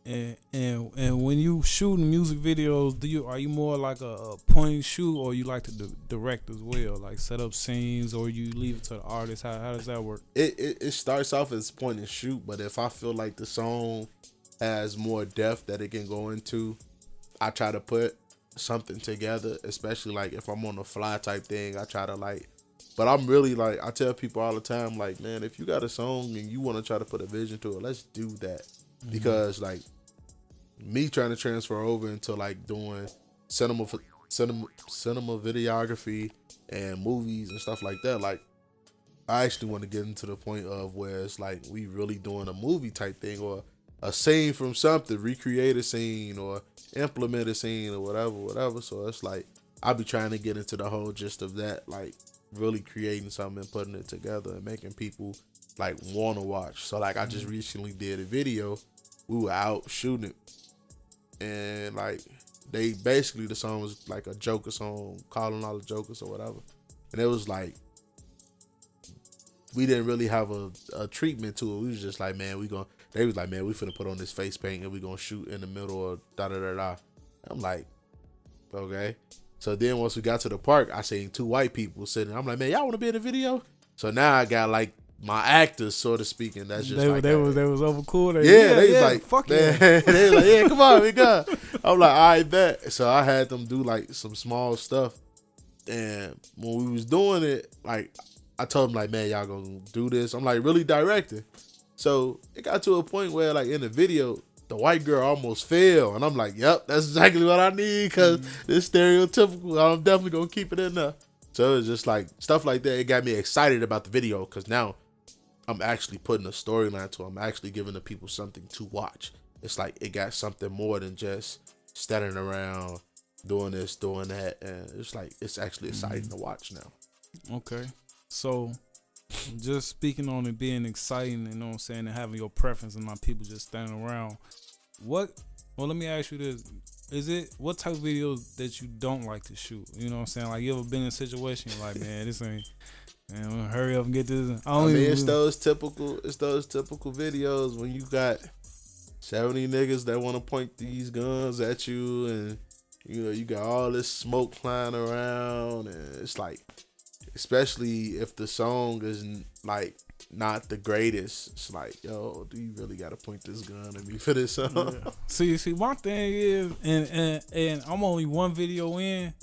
And when you shooting music videos, are you more like a point and shoot, or you like to direct as well, like set up scenes, or you leave it to the artist? How does that work? It starts off as point and shoot, but if I feel like the song has more depth that it can go into, I try to put something together. Especially like if I'm on a fly type thing, I try to like. But I'm really like, I tell people all the time, like, man, if you got a song and you want to try to put a vision to it, let's do that. Because like me trying to transfer over into like doing cinema videography and movies and stuff like that, like I actually want to get into the point of where it's like we really doing a movie type thing, or a scene from something, recreate a scene or implement a scene or whatever. So it's like I be trying to get into the whole gist of that, like really creating something and putting it together and making people like want to watch. So like I just recently did a video. We were out shooting it, and like they basically, the song was like a Joker song, calling all the Jokers or whatever. And it was like we didn't really have a treatment to it. We was just like, man, they was like, man, we finna put on this face paint and we gonna shoot in the middle of da-da-da-da. I'm like, okay. So then once we got to the park, I seen 2 white people sitting. I'm like, man, y'all want to be in the video? So now I got like my actors, so to speak, and that's just they was over cool. They was like, fuck man, yeah. they was like, yeah, come on, we go. I'm like, all right, bet. So I had them do like some small stuff, and when we was doing it, like I told them like, man, y'all gonna do this. I'm like really directing. So it got to a point where like in the video, the white girl almost fell. And I'm like, yep, that's exactly what I need, because it's stereotypical. I'm definitely going to keep it in there. So it's just like stuff like that. It got me excited about the video, because now I'm actually putting a storyline to it. I'm actually giving the people something to watch. It's like it got something more than just standing around doing this, doing that. And it's like it's actually exciting to watch now. Okay. So just speaking on it being exciting, you know what I'm saying, and having your preference and not people just standing around. Well, let me ask you this. What type of videos that you don't like to shoot? You know what I'm saying? Like, you ever been in a situation you're like, man, this ain't, man, hurry up and get this. It's those typical videos when you got 70 niggas that want to point these guns at you, and you know, you got all this smoke flying around, and it's like, especially if the song is like not the greatest, it's like, yo, do you really gotta point this gun at me for this song? Yeah. See, my thing is, and I'm only one video in,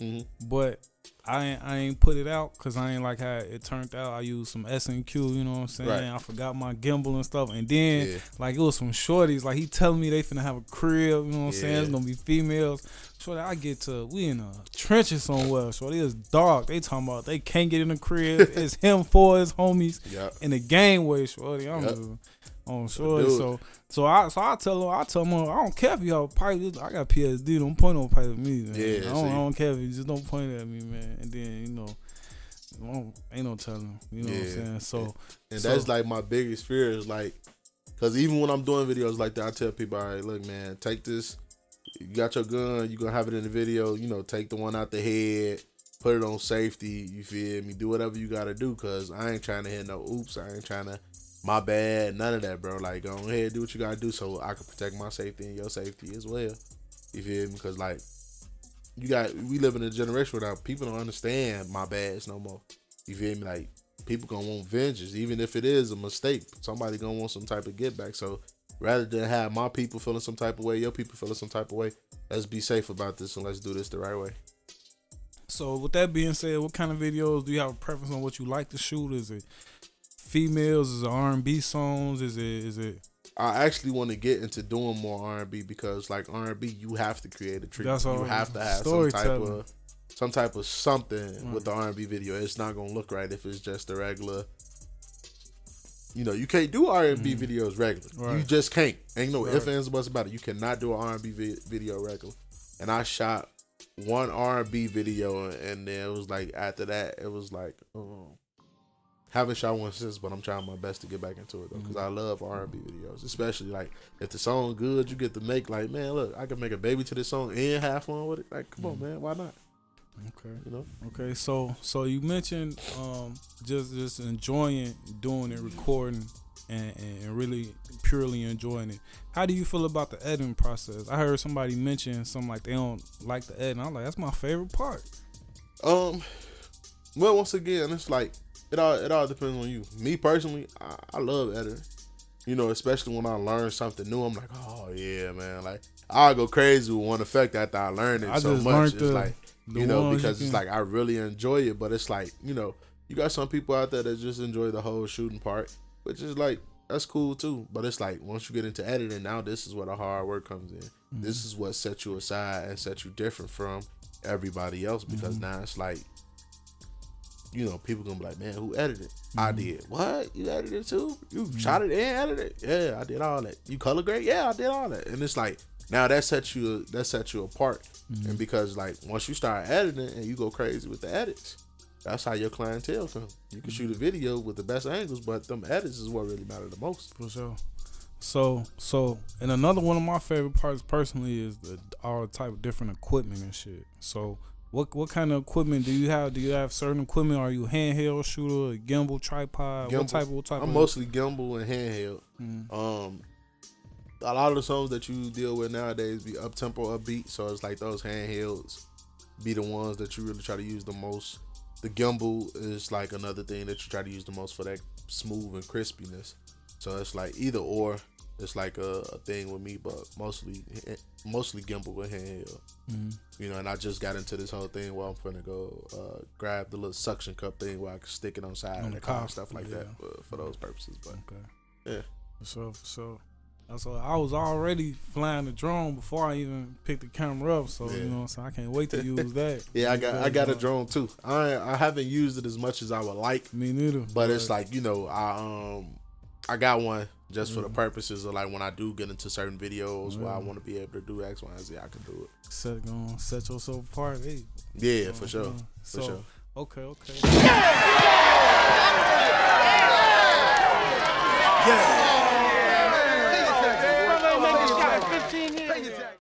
but I ain't put it out because I ain't like how it turned out. I used some S&Q, you know what I'm saying? Right. I forgot my gimbal and stuff, and then like it was some shorties, like he telling me they finna have a crib, you know what I'm saying? It's gonna be females. Shorty, we in a trenches somewhere. Shorty, it's dark. They talking about they can't get in the crib. It's him for his homies in the gangway. Shorty, I'm on shorty. So I tell him I don't care if you have a pipe. I got PSD. Don't point no pipe at me, man. I don't care if you just don't point at me, man. And then, you know, ain't no telling. You know what I'm saying? So that's like my biggest fear is like, because even when I'm doing videos like that, I tell people, all right, look, man, take this. You got your gun. You gonna have it in the video. You know, take the one out the head. Put it on safety. You feel me? Do whatever you gotta do, because I ain't trying to hit no oops. I ain't trying to. My bad, none of that, bro. Like, go ahead, do what you gotta do so I can protect my safety and your safety as well. You feel me? Because, like, we live in a generation where people don't understand my bads no more. You feel me? Like, people gonna want vengeance, even if it is a mistake. Somebody gonna want some type of get back. So, rather than have my people feeling some type of way, your people feeling some type of way, let's be safe about this and let's do this the right way. So, with that being said, what kind of videos do you have a preference on what you like to shoot? Is it females? Is it R&B songs? Is it? I actually want to get into doing more R&B, because like R&B, you have to create a treatment. You have to have some type of something with the R&B video. It's not gonna look right if it's just a regular. You know, you can't do R&B videos regular. Right. You just can't. Ain't no ifs, ands, buts about it. You cannot do an R&B video regular. And I shot one R&B video, and then it was like after that, it was like. Haven't shot one since, but I'm trying my best to get back into it though, because I love R&B videos, especially like if the song good, you get to make like, man, look, I can make a baby to this song and have fun with it. Like, come on, man, why not? Okay, you know. Okay, so you mentioned just enjoying doing it, recording. and really purely enjoying it. How do you feel about the editing process? I heard somebody mention something like they don't like the editing. I'm like, that's my favorite part. Well, once again, it's like it all depends on you. Me personally, I love editing. You know, especially when I learn something new, I'm like, oh yeah, man. Like I'll go crazy with one effect after I learned it so much. It's like, you know, because it's like I really enjoy it, but it's like, you know, you got some people out there that just enjoy the whole shooting part, which is like, that's cool too. But it's like once you get into editing, now this is where the hard work comes in. Mm-hmm. This is what sets you aside and sets you different from everybody else, because now it's like, you know, people gonna be like, man, who edited it? I did. What? You edited it too? You shot it and edited it? Yeah, I did all that. You color grade? Yeah, I did all that. And it's like, now that sets you apart. And because like once you start editing and you go crazy with the edits, that's how your clientele comes. You can shoot a video with the best angles, but them edits is what really matter the most. For sure. So, and another one of my favorite parts personally is all the type of different equipment and shit. So, what kind of equipment do you have? Do you have certain equipment? Are you a handheld shooter, a gimbal, tripod? Gimbal. What type? I'm mostly gimbal and handheld. A lot of the songs that you deal with nowadays be up tempo, upbeat. So it's like those handhelds be the ones that you really try to use the most. The gimbal is like another thing that you try to use the most for that smooth and crispiness. So it's like either or. It's like a thing with me, but mostly gimbal and handheld. You know, and I just got into this whole thing where I'm finna go grab the little suction cup thing where I can stick it on side of the car and stuff like that for those purposes. But yeah, for sure. So I was already flying the drone before I even picked the camera up. So you know, so I can't wait to use that. Yeah, I got a drone too. I haven't used it as much as I would like. Me neither. But it's like, you know, I got one just for the purposes of like when I do get into certain videos where I want to be able to do X, Y, and Z, I can do it. Set yourself apart, hey. Yeah, for sure. For sure. Okay. Yeah.